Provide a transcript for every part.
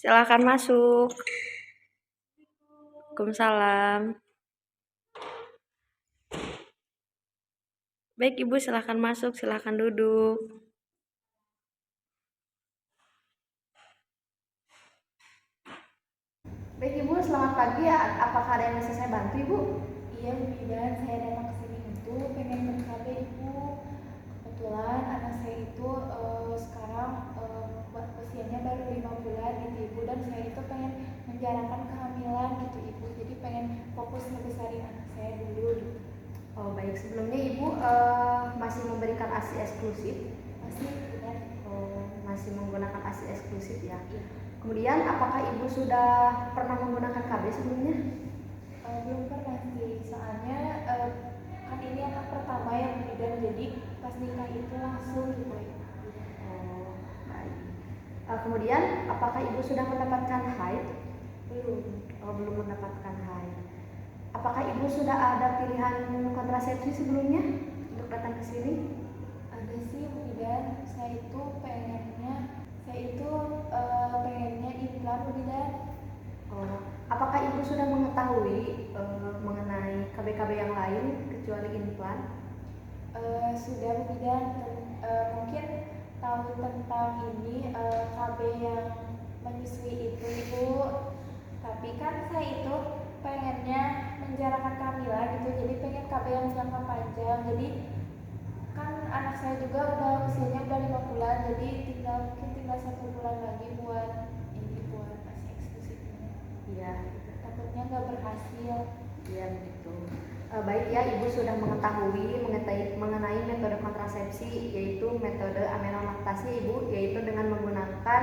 Silakan masuk. Waalaikumsalam. Baik Ibu, silakan masuk, silakan duduk. Baik Ibu, selamat pagi ya. Apakah ada yang bisa saya bantu Ibu? Iya Bu Bidan, saya datang ke sini itu pengen ber-KB Ibu. Kebetulan anak saya itu sekarang usianya baru 5 bulan gitu Ibu, dan saya itu pengen menjalankan kehamilan gitu Ibu. Jadi pengen fokus ngebesarin anak saya dulu gitu. Oh baik, sebelumnya Ibu masih memberikan ASI eksklusif? Masih Bidan. Oh, masih menggunakan ASI eksklusif ya? Iya. Kemudian apakah Ibu sudah pernah menggunakan KB sebelumnya? Belum pernah sih, soalnya kan ini anak pertama yang Bidan, jadi pas nikah itu langsung gitu ya. Oh baik. Kemudian apakah Ibu sudah mendapatkan haid? Belum. Oh, belum mendapatkan haid. Apakah Ibu sudah ada pilihan kontrasepsi sebelumnya untuk datang ke sini? Ada sih Bu Bidan, saya itu pengennya implan Bu Bidan. Oh, apakah Ibu sudah mengetahui mengenai KB-KB yang lain kecuali implan? Sudah Bu Bidan, mungkin tahu tentang ini KB yang menyusui itu Ibu. Tapi kan saya itu pengennya menjalankan kehamilan gitu, jadi pengen KB yang jangka panjang. Jadi kan anak saya juga udah usianya udah 5 bulan, jadi tinggal 1 bulan lagi buat ASI eksklusifnya. Iya. Takutnya nggak berhasil. Iya begitu. Baik ya, Ibu sudah mengetahui mengenai metode kontrasepsi, yaitu metode amenolaktasi Ibu, yaitu dengan menggunakan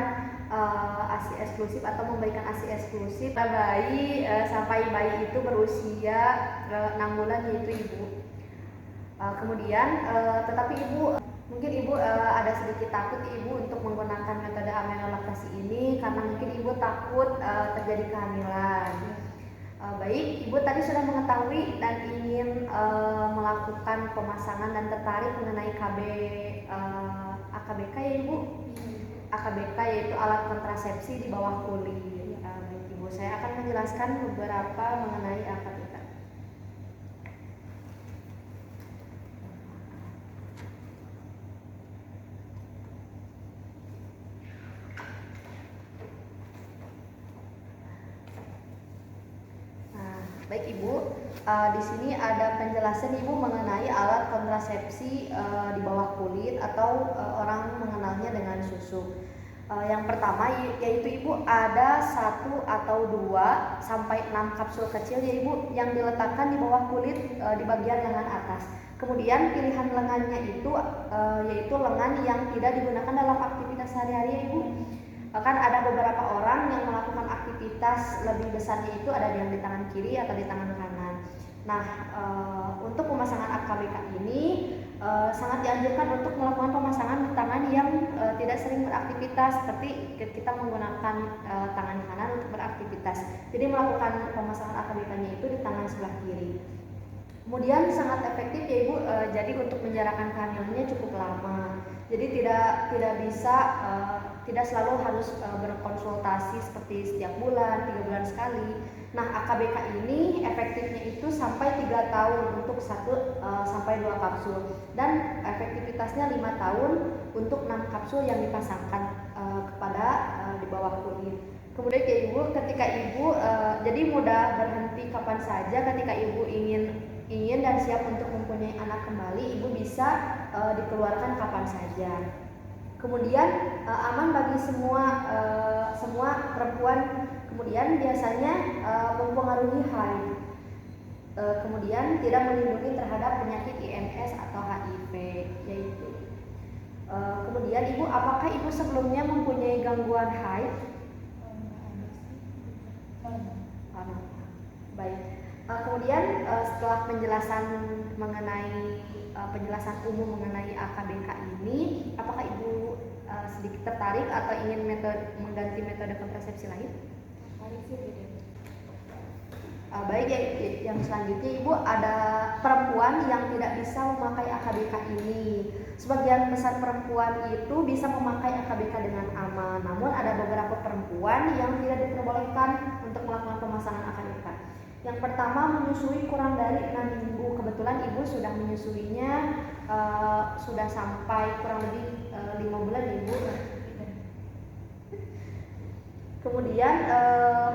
ASI eksklusif atau memberikan ASI eksklusif pada bayi sampai bayi itu berusia 6 bulan yaitu Ibu. Kemudian tetapi Ibu mungkin Ibu ada sedikit takut Ibu untuk menggunakan metode amenolaktasi ini karena mungkin Ibu takut terjadi kehamilan. Baik, Ibu tadi sudah mengetahui dan ingin melakukan pemasangan dan tertarik mengenai AKBK ya Ibu? AKBK yaitu alat kontrasepsi di bawah kulit. Baik Ibu, saya akan menjelaskan beberapa mengenai AKBK. Baik Ibu, di sini ada penjelasan Ibu mengenai alat kontrasepsi di bawah kulit atau orang mengenalnya dengan susu. Yang pertama yaitu Ibu ada 1 atau 2 sampai 6 kapsul kecil ya Ibu yang diletakkan di bawah kulit di bagian lengan atas. Kemudian pilihan lengannya itu yaitu lengan yang tidak digunakan dalam aktivitas sehari-hari ya Ibu. Kan ada beberapa orang yang melakukan aktivitas lebih besarnya itu ada yang di tangan kiri atau di tangan kanan. Nah, untuk pemasangan AKBK ini sangat dianjurkan untuk melakukan pemasangan di tangan yang tidak sering beraktivitas, seperti kita menggunakan tangan kanan untuk beraktivitas. Jadi melakukan pemasangan AKBK-nya itu di tangan sebelah kiri. Kemudian sangat efektif ya Ibu, jadi untuk menjalankan kehamilannya cukup lama. Jadi tidak selalu harus berkonsultasi seperti setiap bulan, 3 bulan sekali. Nah, AKBK ini efektifnya itu sampai 3 tahun untuk 1 sampai 2 kapsul dan efektivitasnya 5 tahun untuk 6 kapsul yang dipasangkan kepada di bawah kulit. Kemudian ya Ibu, ketika Ibu jadi mudah berhenti kapan saja ketika Ibu ingin dan siap untuk mempunyai anak kembali, Ibu bisa dikeluarkan kapan saja. Kemudian aman bagi semua perempuan. Kemudian biasanya mempengaruhi haid. Kemudian tidak melindungi terhadap penyakit IMS atau HIV yaitu. Kemudian Ibu, apakah Ibu sebelumnya mempunyai gangguan haid? Baik. Kemudian setelah penjelasan penjelasan umum mengenai AKBK ini, apakah Ibu sedikit tertarik atau ingin mengganti metode kontrasepsi lain? Baik ya, yang selanjutnya Ibu ada perempuan yang tidak bisa memakai AKBK ini. Sebagian besar perempuan itu bisa memakai AKBK dengan aman, namun ada beberapa perempuan perempuan yang tidak diperbolehkan untuk melakukan pemasangan AKBK. Yang pertama, menyusui kurang dari 6 minggu. Kebetulan ibu sudah menyusuinya sudah sampai kurang lebih 5 bulan ibu. Kemudian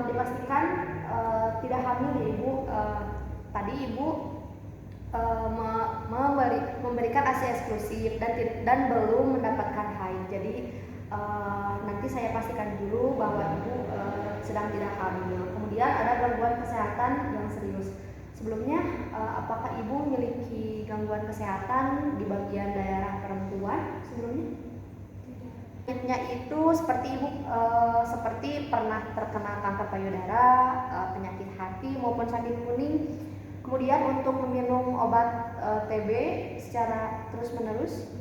dipastikan tidak hamil ya ibu. Tadi ibu memberikan ASI eksklusif dan belum mendapatkan haid. Jadi nanti saya pastikan dulu bahwa ibu sedang tidak hamil. Kemudian ada gangguan kesehatan yang serius. Sebelumnya, apakah ibu memiliki gangguan kesehatan di bagian daerah perempuan sebelumnya? Penyakitnya itu seperti ibu seperti pernah terkena kanker payudara, penyakit hati maupun sakit kuning. Kemudian untuk meminum obat TB secara terus-menerus?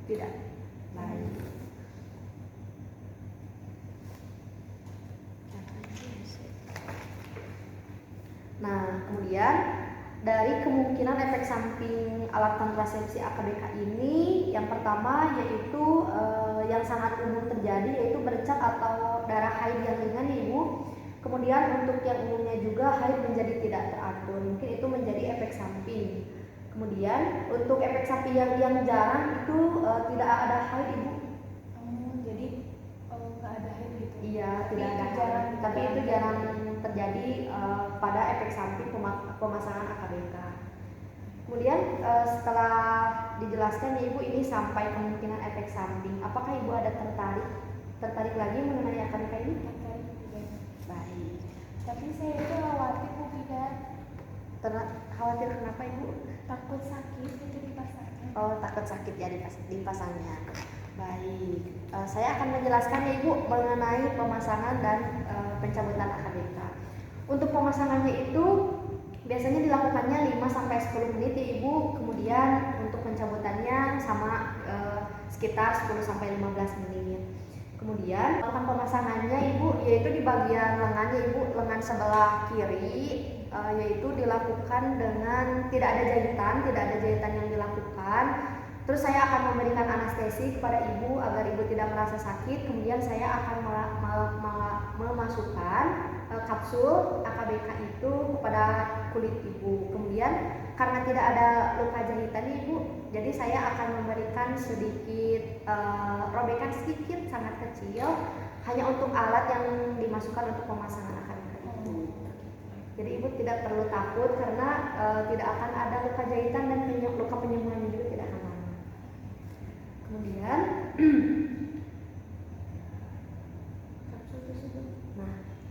Tidak. Baik. Nah, kemudian dari kemungkinan efek samping alat kontrasepsi AKBK ini, yang pertama yaitu yang sangat umum terjadi yaitu bercak atau darah haid yang ringan ya ibu. Kemudian untuk yang umumnya juga haid menjadi tidak teratur, mungkin itu menjadi efek samping. Kemudian untuk efek samping yang jarang itu tidak ada haid ibu. Jadi nggak ada haid gitu? Iya, tidak ada haid, tapi itu jarang terjadi pada efek samping pemasangan AKBK. Kemudian setelah dijelaskan ya ibu ini sampai kemungkinan efek samping, apakah ibu ada tertarik lagi mengenai AKBK ini? Baik. Tapi saya itu khawatir Bu Bidan. Khawatir kenapa ibu? Takut sakit itu dipasangnya. Oh, takut sakit ya dipasangnya. Baik, saya akan menjelaskan ya ibu mengenai pemasangan dan pencabutan AKBK. Untuk pemasangannya itu biasanya dilakukannya 5-10 menit ya ibu. Kemudian untuk pencabutannya sama sekitar 10-15 menit. Kemudian melakukan pemasangannya ibu yaitu di bagian lengannya ibu, lengan sebelah kiri, yaitu dilakukan dengan tidak ada jahitan yang dilakukan. Terus saya akan memberikan anestesi kepada ibu agar ibu tidak merasa sakit. Kemudian saya akan memasukkan kapsul AKBK itu kepada kulit ibu. Kemudian karena tidak ada luka jahitan ibu, jadi saya akan memberikan sedikit robekan sedikit sangat kecil hanya untuk alat yang dimasukkan untuk pemasangan AKBK itu. Jadi ibu tidak perlu takut karena tidak akan ada luka jahitan dan luka penyembuhannya juga tidak akan lama. Kemudian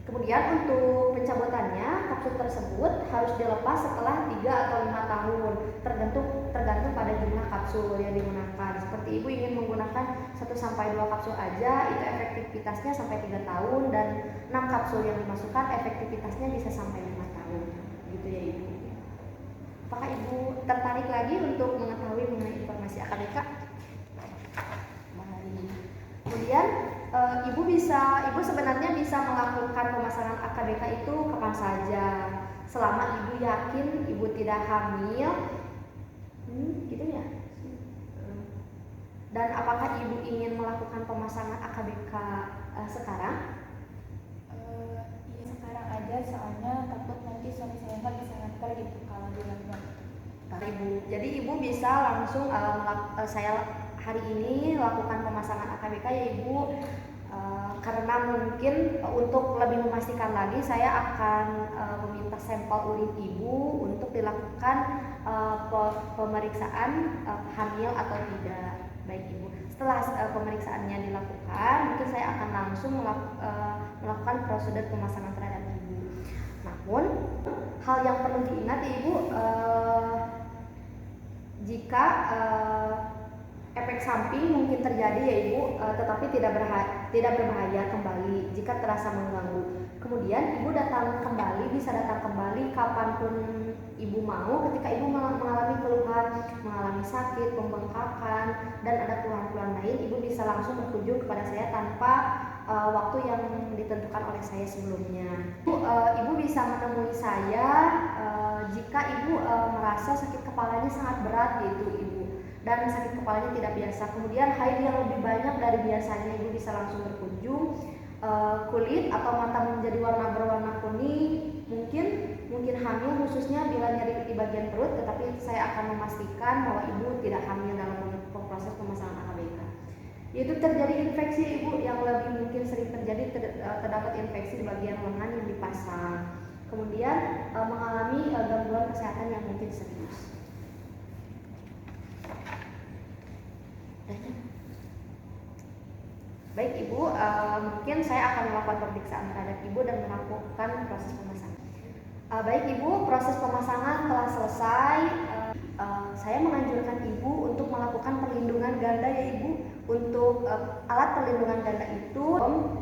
kemudian untuk pencabutannya kapsul tersebut harus dilepas setelah 3 atau 5 tahun tergantung pada jumlah kapsul yang digunakan. Seperti ibu ingin menggunakan 1-2 kapsul aja, itu efektivitasnya sampai 3 tahun, dan 6 kapsul yang dimasukkan efektivitasnya bisa sampai 5 tahun. Gitu ya ibu. Apakah ibu tertarik lagi untuk mengetahui mengenai informasi AKBK? Kemudian ibu sebenarnya bisa melakukan pemasangan AKBK itu kapan saja selama ibu yakin ibu tidak hamil, gitu ya. Dan apakah ibu ingin melakukan pemasangan AKBK sekarang? Iya sekarang aja, soalnya takut nanti suami saya nggak bisa nganter gitu kalau di luar. Ibu, jadi ibu bisa langsung saya hari ini lakukan pemasangan AKBK ya ibu. Karena mungkin untuk lebih memastikan lagi saya akan meminta sampel urin ibu untuk dilakukan pemeriksaan hamil atau tidak. Baik ibu, setelah pemeriksaannya dilakukan mungkin saya akan langsung melakukan prosedur pemasangan terhadap ibu. Namun hal yang perlu diingat ya ibu, jika efek samping mungkin terjadi ya ibu, tetapi tidak berbahaya kembali jika terasa mengganggu. Kemudian ibu bisa datang kembali kapanpun ibu mau. Ketika ibu mengalami keluhan, mengalami sakit, pembengkakan, dan ada keluhan-keluhan lain, ibu bisa langsung berkunjung kepada saya tanpa waktu yang ditentukan oleh saya sebelumnya. Ibu bisa menemui saya jika ibu merasa sakit kepalanya sangat berat yaitu ibu, dan sakit kepalanya tidak biasa, kemudian haid yang lebih banyak dari biasanya, ibu bisa langsung berkunjung. kulit atau mata menjadi berwarna kuning, mungkin hamil khususnya bila nyeri di bagian perut, tetapi saya akan memastikan bahwa ibu tidak hamil dalam proses pemasangan AKBK. Yaitu terjadi infeksi ibu yang lebih mungkin sering terjadi, terdapat infeksi di bagian lengan yang dipasang. Kemudian mengalami gangguan kesehatan yang mungkin serius. Baik ibu, mungkin saya akan melakukan pemeriksaan terhadap ibu dan melakukan proses pemasangan. Baik ibu, proses pemasangan telah selesai. Saya menganjurkan ibu untuk melakukan perlindungan ganda ya ibu. Untuk alat perlindungan ganda itu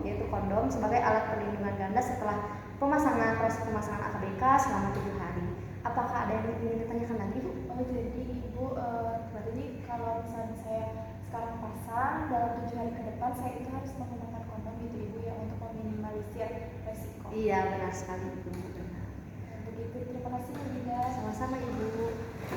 yaitu kondom sebagai alat perlindungan ganda setelah proses pemasangan AKBK selama 7 hari. Apakah ada yang ingin ditanyakan lagi bu? Oh jadi ibu berarti kalau misalnya saya sekarang pasang dalam 7 hari ke depan saya itu harus menggunakan kondom gitu ibu ya untuk meminimalisir resiko. Iya benar sekali ibu. Begitu, terima kasih.